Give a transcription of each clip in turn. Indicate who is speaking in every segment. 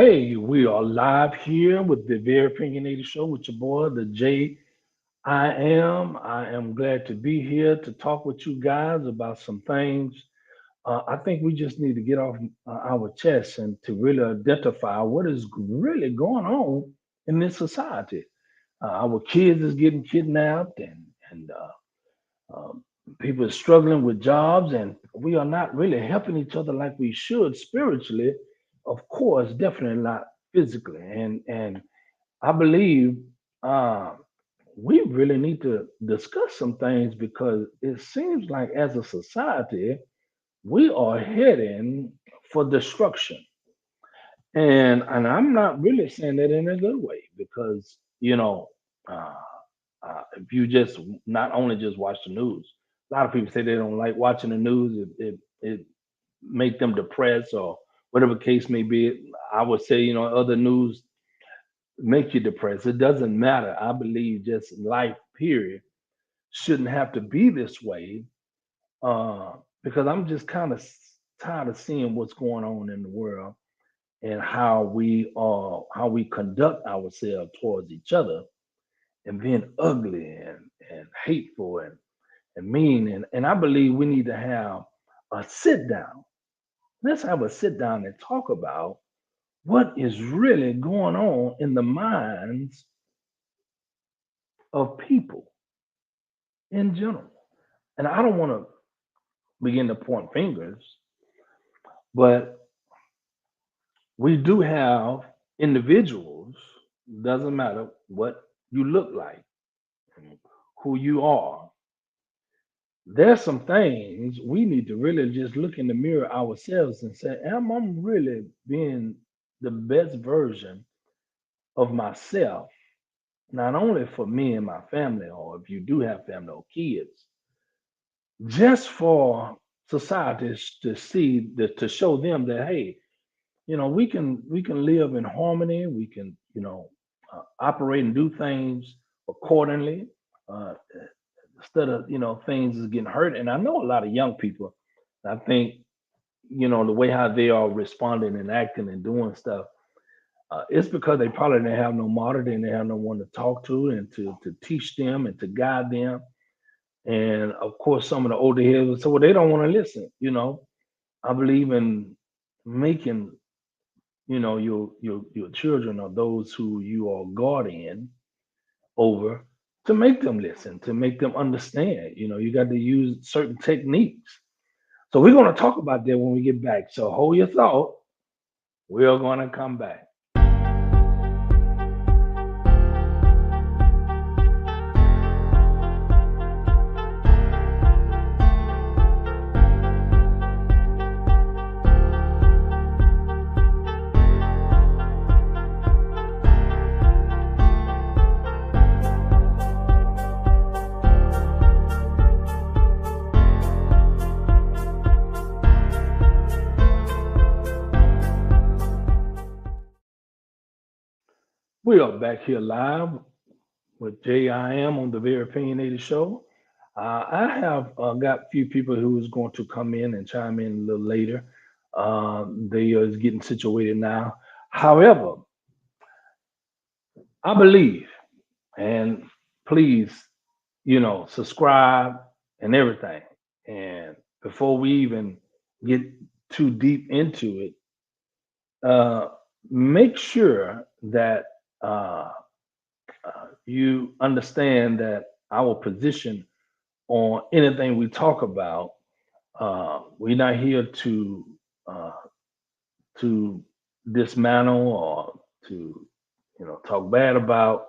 Speaker 1: Hey, we are live here with the Very Opinionated Show with your boy, the J. I am. I am glad to be here to talk with you guys about some things. I think we just need to get off our chests and to really identify what is really going on in this society. Our kids is getting kidnapped, and people are struggling with jobs, and we are not really helping each other like we should spiritually. Of course, definitely not physically. And I believe uh, we really need to discuss some things because it seems like as a society we are heading for destruction. And I'm not really saying that in a good way because uh, if you just not only just watch the news, a lot of people say they don't like watching the news. It make them depressed or whatever case may be. I would say other news make you depressed. It doesn't matter. I believe just life period shouldn't have to be this way uh, because I'm just kind of tired of seeing what's going on in the world and how we conduct ourselves towards each other and being ugly and hateful and mean. And I believe we need to have a sit down. Let's have a sit down and talk about what is really going on in the minds of people in general. And I don't want to begin to point fingers, but we do have individuals, doesn't matter what you look like, and who you are. There's some things we need to really just look in the mirror ourselves and say, am I really being the best version of myself? Not only for me and my family, or if you do have family or kids, just for societies to see that to show them that hey, we can live in harmony. We can operate and do things accordingly. Uh, Instead of things is getting hurt. And I know a lot of young people. I think the way how they are responding and acting and doing stuff. It's because they probably didn't have no model, they didn't have no one to talk to and to teach them and to guide them. And of course, some of the older heads would say, well, they don't want to listen. I believe in making, your children or those who you are guardian over to make them listen, to make them understand. You got to use certain techniques. So we're going to talk about that when we get back. So hold your thought. We are going to come back. We are back here live with JIM on the Very Opinionated Show. I have got a few people who is going to come in and chime in a little later. They are getting situated now. However, I believe, and please, subscribe and everything. And before we even get too deep into it, uh, make sure that uh, you understand that our position on anything we talk about, we're not here uh, to dismantle or to talk bad about.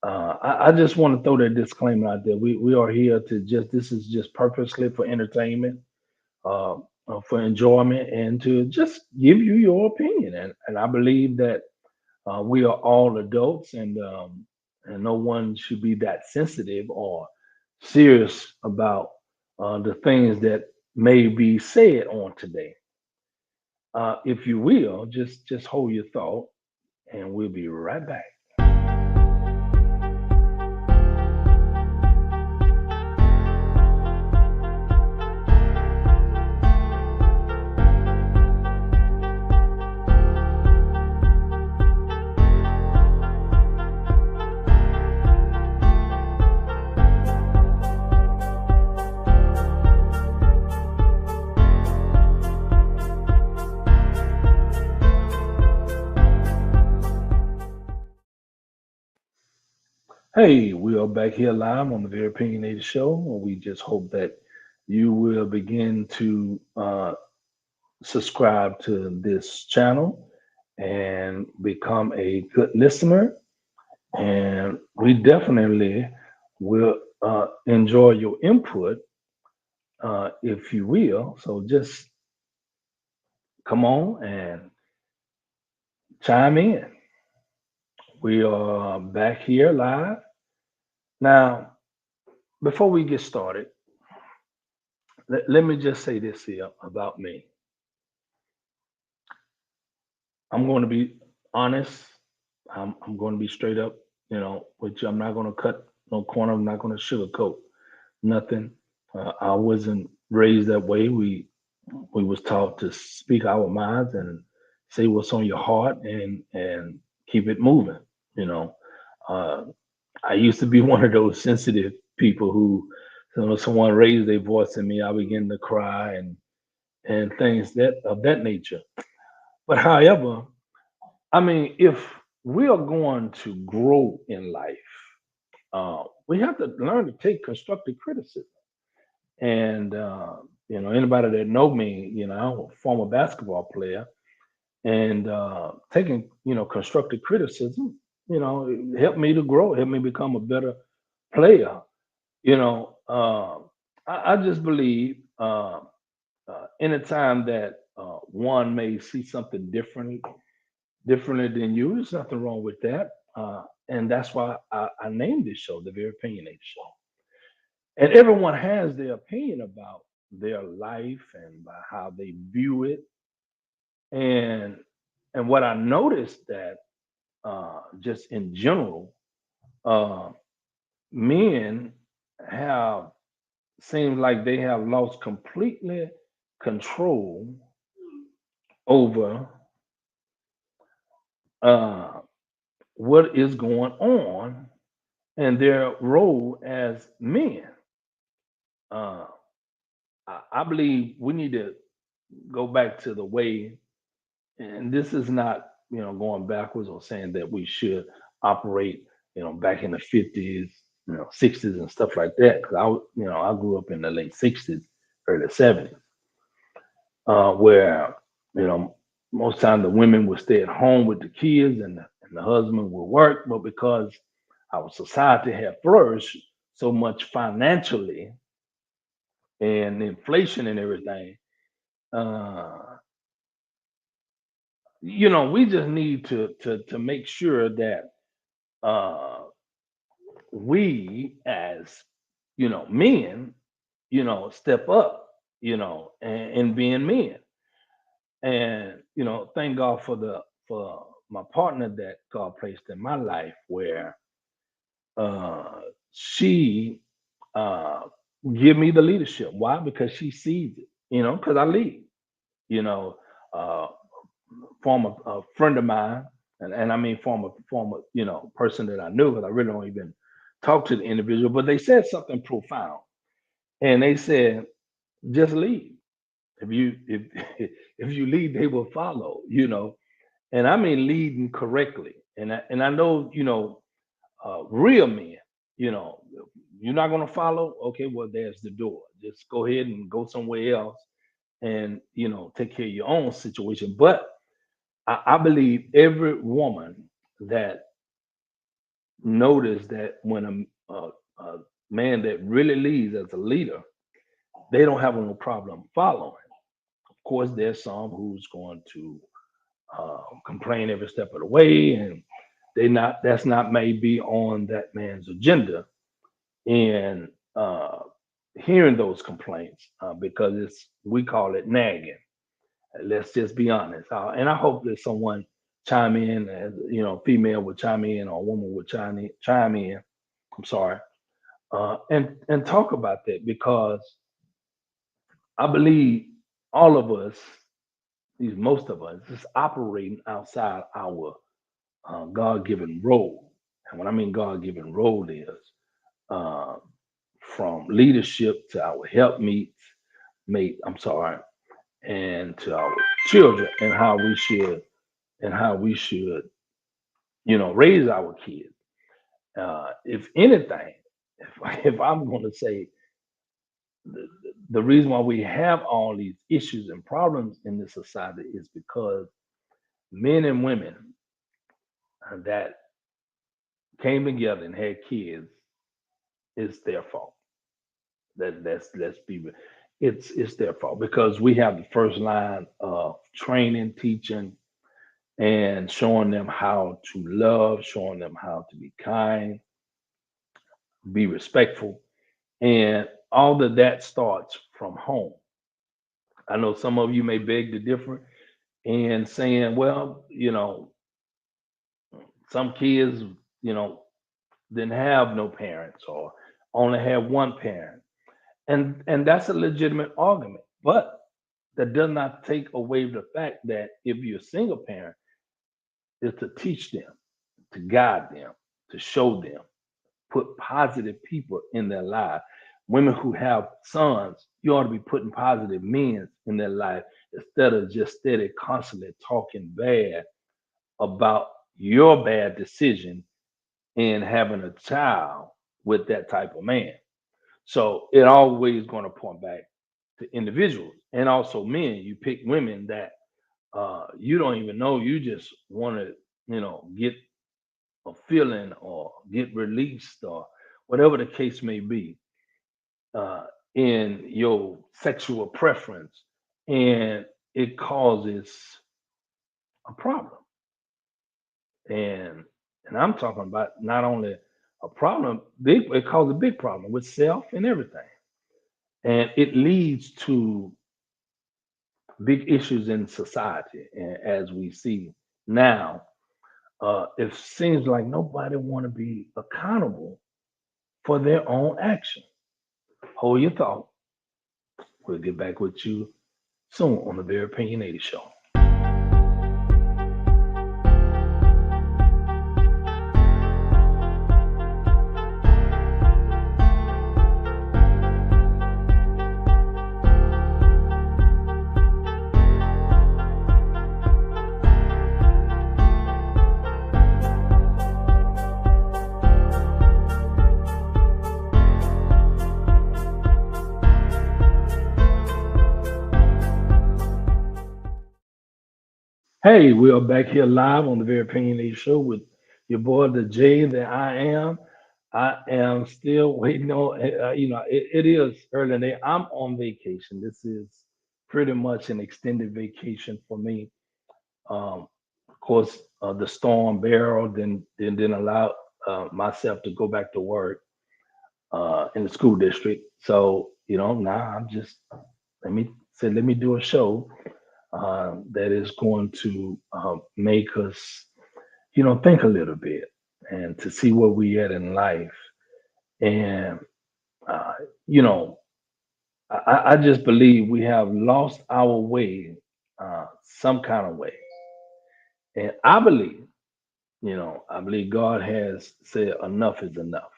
Speaker 1: I just want to throw that disclaimer out there. We are here to just this is just purposely for entertainment, uh, for enjoyment, and to just give you your opinion. And I believe that we are all adults, and no one should be that sensitive or serious about the things that may be said on today. If you will, just hold your thought, and we'll be right back. Hey, we are back here live on the Very Opinionated Show. We just hope that you will begin to subscribe to this channel and become a good listener. And we definitely will enjoy your input, if you will. So just come on and chime in. We are back here live. Now, before we get started, let me just say this here about me. I'm going to be honest. I'm going to be straight up, with you. I'm not going to cut no corner. I'm not going to sugarcoat nothing. I wasn't raised that way. We was taught to speak our minds and say what's on your heart and keep it moving. You know, uh, I used to be one of those sensitive people who, someone raised their voice in me, I begin to cry and things that of that nature. But however, I mean, if we are going to grow in life, we have to learn to take constructive criticism. And anybody that know me, I'm a former basketball player, and taking constructive criticism, it helped me to grow, helped me become a better player. You know, I just believe anytime that one may see something differently than you. There's nothing wrong with that. And that's why I named this show the Very Opinionated Show. And everyone has their opinion about their life and by how they view it. And what I noticed that just in general, uh, men have seems like they have lost completely control over uh, what is going on and their role as men. Uh, I believe we need to go back to the way, and this is not, going backwards or saying that we should operate, back in the 50s, 60s and stuff like that. Because I grew up in the late 60s, early 70s, where, you know, most time the women would stay at home with the kids and the husband would work. But because our society had flourished so much financially and inflation and everything, uh, we just need to make sure that uh, we as men, step up, and being men, and thank God for my partner that God placed in my life, where uh, she uh, give me the leadership. Why? Because she sees it, because I lead, you know. Uh, former friend of mine, and I mean former person that I knew, because I really don't even talk to the individual, but they said something profound, and they said, "Just lead. If if you lead, they will follow." And I mean leading correctly, and I know real men. You know, you're not gonna follow. Okay, well there's the door. Just go ahead and go somewhere else, and take care of your own situation. But I believe every woman that noticed that when a man that really leads as a leader, they don't have no problem following. Of course, there's some who's going to complain every step of the way, and that's not maybe on that man's agenda. And hearing those complaints, because we call it nagging. Let's just be honest. And I hope that someone chime in, as female would chime in or a woman would chime in. I'm sorry, and talk about that, because I believe all of us, at least most of us, is operating outside our God-given role. And what I mean God-given role is uh, from leadership to our helpmeets, I'm sorry, and to our children, and how we should raise our kids. If anything, if I'm going to say the, the reason why we have all these issues and problems in this society is because men and women that came together and had kids, it's their fault. That's let's be real. It's their fault because we have the first line of training, teaching, and showing them how to love, showing them how to be kind, be respectful, and all of that starts from home. I know some of you may beg to differ and saying, well, some kids, you know, didn't have no parents or only had one parent. And that's a legitimate argument. But that does not take away the fact that if you're a single parent, is to teach them, to guide them, to show them, put positive people in their life. Women who have sons, you ought to be putting positive men in their life instead of just steady, constantly talking bad about your bad decision in having a child with that type of man. So it always going to point back to individuals and also men. You pick women that you don't even know. You just want to, get a feeling or get released or whatever the case may be uh, in your sexual preference, and it causes a problem. And I'm talking about not only a problem, big it causes a big problem with self and everything, and it leads to big issues in society. And as we see now, it seems like nobody want to be accountable for their own action. Hold your thought. We'll get back with you soon on the Very Opinionated Show. Hey, we are back here live on the Very Opinionated Show with your boy, the J that I am. I am still waiting on, it is early in the day. I'm on vacation. This is pretty much an extended vacation for me. Of course, the storm barreled and didn't allow myself to go back to work in the school district. So, now I'm just, let me do a show that is going to make us, think a little bit and to see where we at in life. And, uh, you know, I just believe we have lost our way some kind of way. And I believe God has said enough is enough.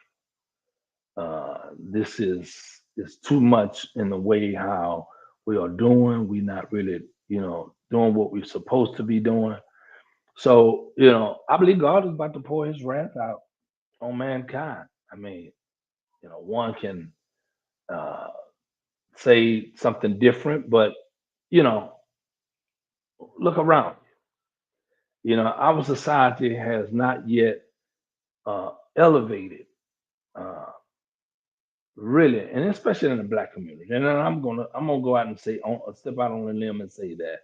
Speaker 1: This is too much in the way how we are doing. We're not really, doing what we're supposed to be doing. So, I believe God is about to pour his wrath out on mankind. I mean, one can uh, say something different, but, you know, look around. Our society has not yet elevated uh, really, and especially in the black community. And then I'm gonna go out and say, step out on a limb and say that,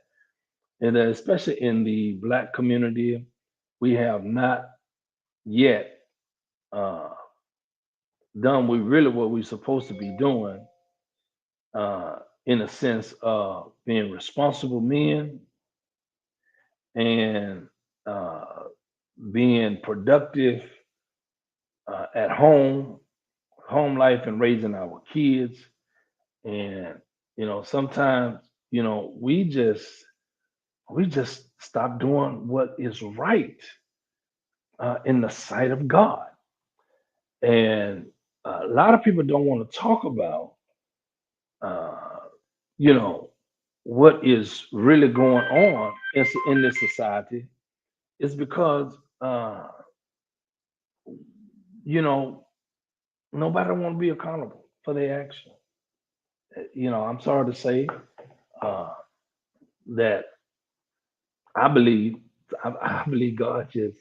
Speaker 1: and especially in the black community, we have not yet uh, done we really what we're supposed to be doing in a sense of being responsible men and uh, being productive at home life and raising our kids. And sometimes we just stop doing what is right in the sight of God. And a lot of people don't want to talk about uh, you know what is really going on in this society is because you know, nobody want to be accountable for their action. I'm sorry to say uh, that I believe, I believe God just,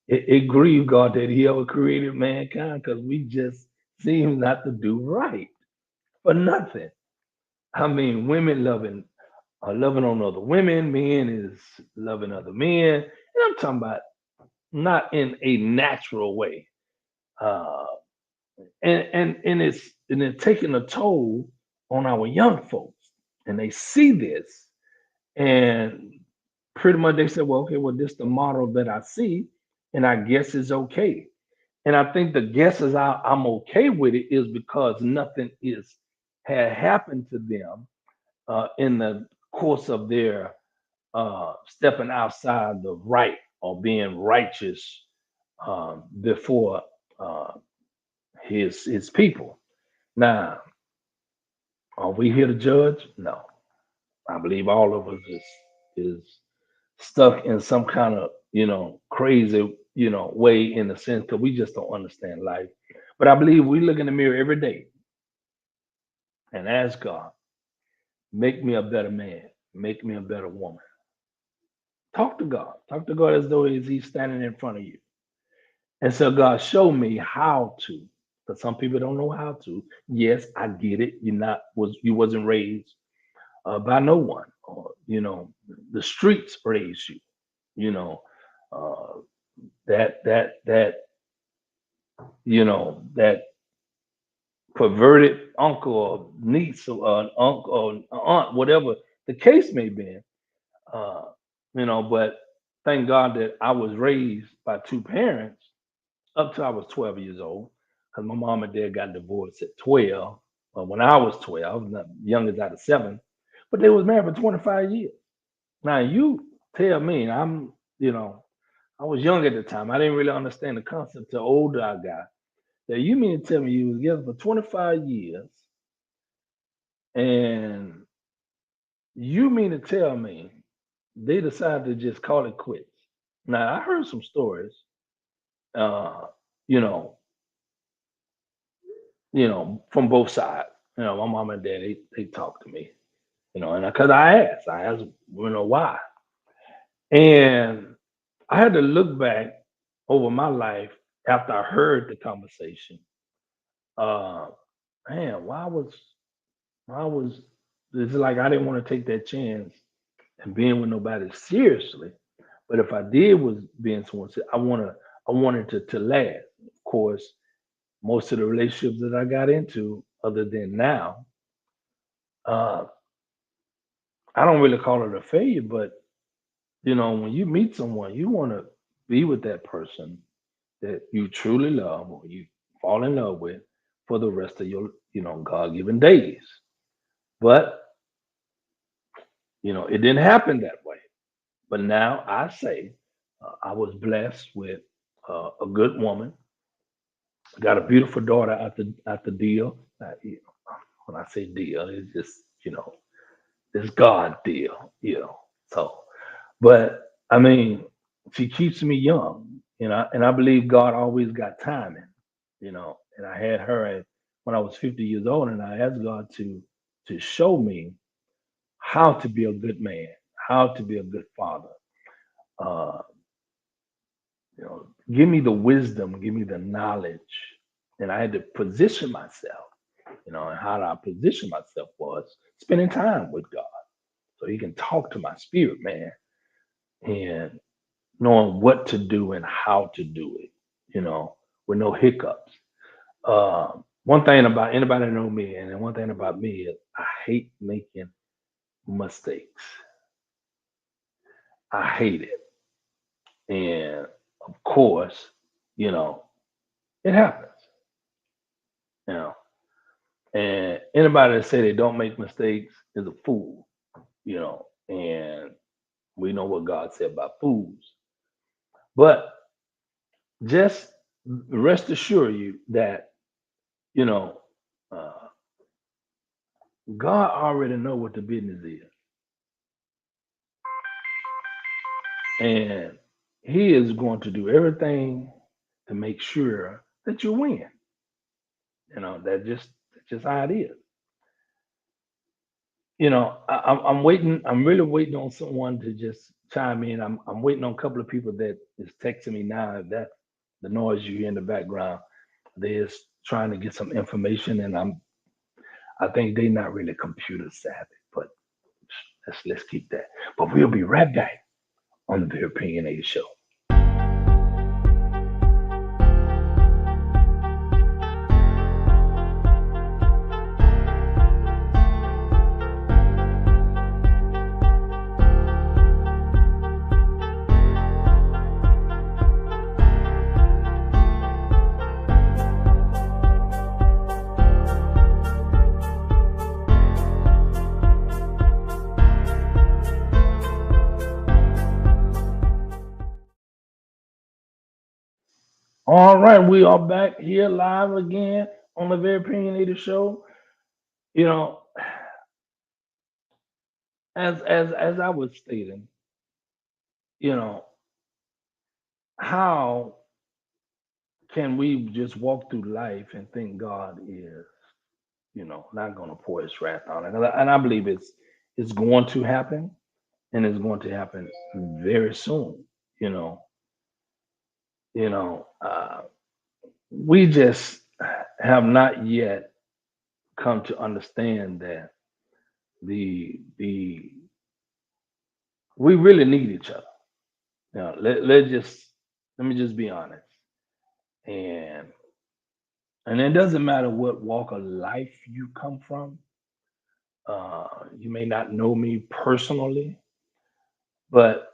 Speaker 1: it grieved God that He ever created mankind because we just seem not to do right for nothing. I mean, women loving are loving on other women, men is loving other men, and I'm talking about not in a natural way. Uh, and it's taking a toll on our young folks, and they see this, and pretty much they said, well, okay, well, this the model that I see, and I guess it's okay. And I think the guesses I'm okay with it is because nothing is had happened to them in the course of their stepping outside the right or being righteous before uh, his people. Now, are we here to judge? No. I believe all of us is stuck in some kind of crazy way in a sense because we just don't understand life. But I believe we look in the mirror every day and ask God, make me a better man, make me a better woman. Talk to God. Talk to God as though He's standing in front of you. And so God, show me how to. Because some people don't know how to. Yes, I get it. You wasn't raised by no one, or the streets raised you. You know, uh, that that perverted uncle or niece or an uncle or an aunt, whatever the case may be. Uh, but thank God that I was raised by two parents up till I was 12 years old, because my mom and dad got divorced at 12. When I was 12, the youngest out of seven, but they was married for 25 years. Now you tell me, I was young at the time. I didn't really understand the concept till older I got. That you mean to tell me you was together for 25 years, and you mean to tell me they decided to just call it quits? Now I heard some stories, uh, you know, from both sides. My mom and dad they talked to me, and because I asked, why, and I had to look back over my life after I heard the conversation. Uh, Man, why was it's like I didn't want to take that chance and being with nobody seriously. But if I did was being someone, I wanted to last. Of course, most of the relationships that I got into, other than now, uh, I don't really call it a failure, but when you meet someone, you want to be with that person that you truly love or you fall in love with for the rest of your, God-given days. But it didn't happen that way. But now I say I was blessed with a good woman. Got a beautiful daughter at the deal. When I say deal, it's just it's God deal. So, but I mean, she keeps me young. And I believe God always got timing. And I had her when I was 50 years old, and I asked God to show me how to be a good man, how to be a good father. Uh, give me the wisdom, give me the knowledge. And I had to position myself, and how I position myself was spending time with God so He can talk to my spirit, man, and knowing what to do and how to do it, with no hiccups. One thing about anybody that know me, and then one thing about me is I hate making mistakes. I hate it. And of course, you know, it happens, you know. And anybody that say they don't make mistakes is a fool, and we know what God said about fools. But just rest assure you that, you know, uh, God already know what the business is. And He is going to do everything to make sure. that you win. That's just how it is. I'm waiting. I'm really waiting on someone to just chime in. I'm waiting on a couple of people that is texting me now. That the noise you hear in the background, they're trying to get some information, and I think they're not really computer savvy. But let's keep that. But we'll be right back on the Very Opinionated Show. All right, we are back here live again on the Very Opinionated Show. You know, as I was stating, you know, how can we just walk through life and think God is, not going to pour His wrath on it? And I believe it's going to happen, and it's going to happen very soon. You know, you know, we just have not yet come to understand that the we really need each other. Let me just be honest. And it doesn't matter what walk of life you come from. You may not know me personally, but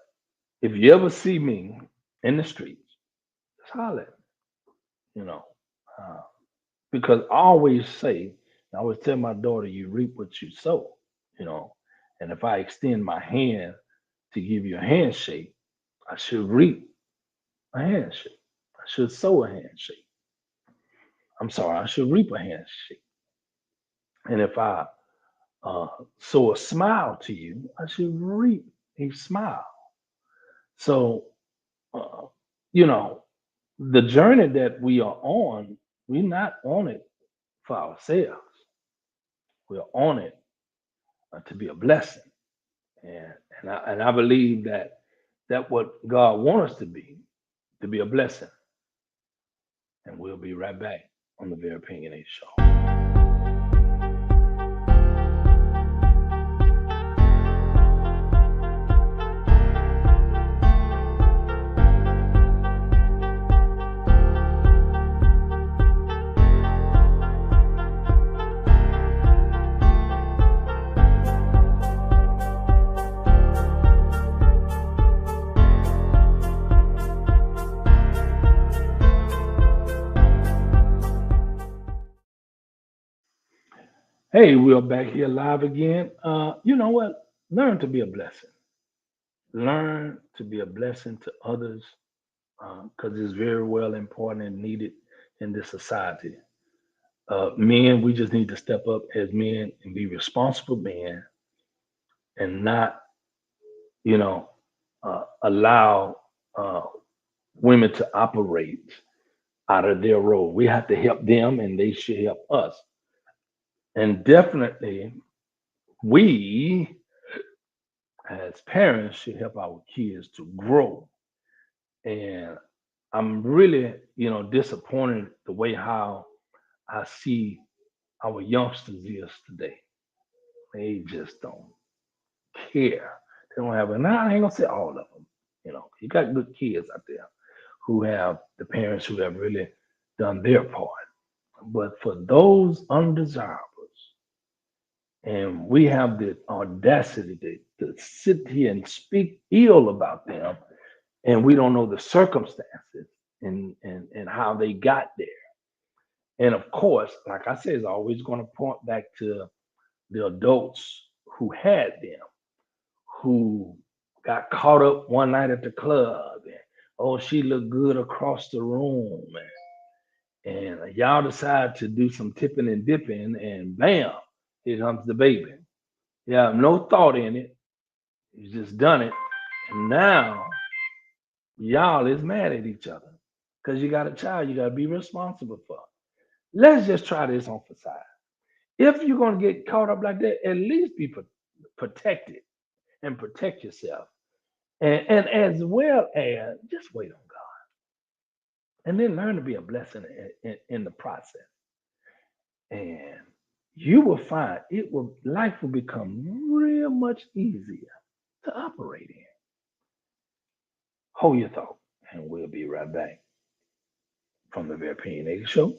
Speaker 1: if you ever see me in the streets, just holler at me, you know. Uh, because I always say, I always tell my daughter, you reap what you sow, you know. And if I extend my hand to give you a handshake, I should reap a handshake. I should sow a handshake. I'm sorry, I should reap a handshake. And if I uh, sow a smile to you, I should reap a smile. So, uh, you know, the journey that we are on, we're not on it for ourselves. We're on it to be a blessing, and I believe that what God wants us to be a blessing. And we'll be right back on the Very Opinionated Show. Hey, we're back here live again. You know what? Learn to be a blessing. Learn to be a blessing to others because it's very well important and needed in this society. Men, we just need to step up as men and be responsible men and not, allow uh, women to operate out of their role. We have to help them and they should help us. And definitely, we as parents should help our kids to grow. And I'm really, disappointed the way how I see our youngsters is today. They just don't care. They don't have, and I ain't gonna say all of them. You got good kids out there who have the parents who have really done their part. But for those undesirables, and we have the audacity to sit here and speak ill about them, and we don't know the circumstances and how they got there. And of course, like I said, it's always going to point back to the adults who had them, who got caught up one night at the club, and oh, she looked good across the room, and y'all decide to do some tipping and dipping, and bam, here comes the baby. You have no thought in it. You just done it, and now y'all is mad at each other because you got a child you got to be responsible for. Let's just try this on for size. If you're going to get caught up like that, at least be protected and protect yourself. And as well as just wait on God and then learn to be a blessing in the process. And you will find life will become real much easier to operate in. Hold your thought, and we'll be right back from the Very Opinionated Show.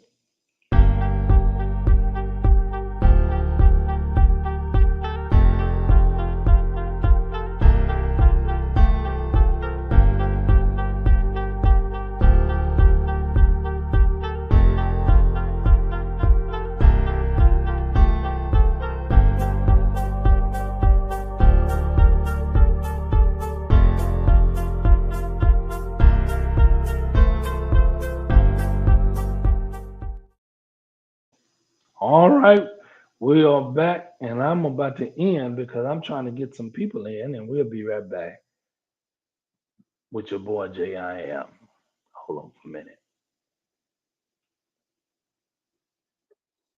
Speaker 1: All right, we are back, and I'm about to end because I'm trying to get some people in, and we'll be right back with your boy J.I.M. Hold on for a minute.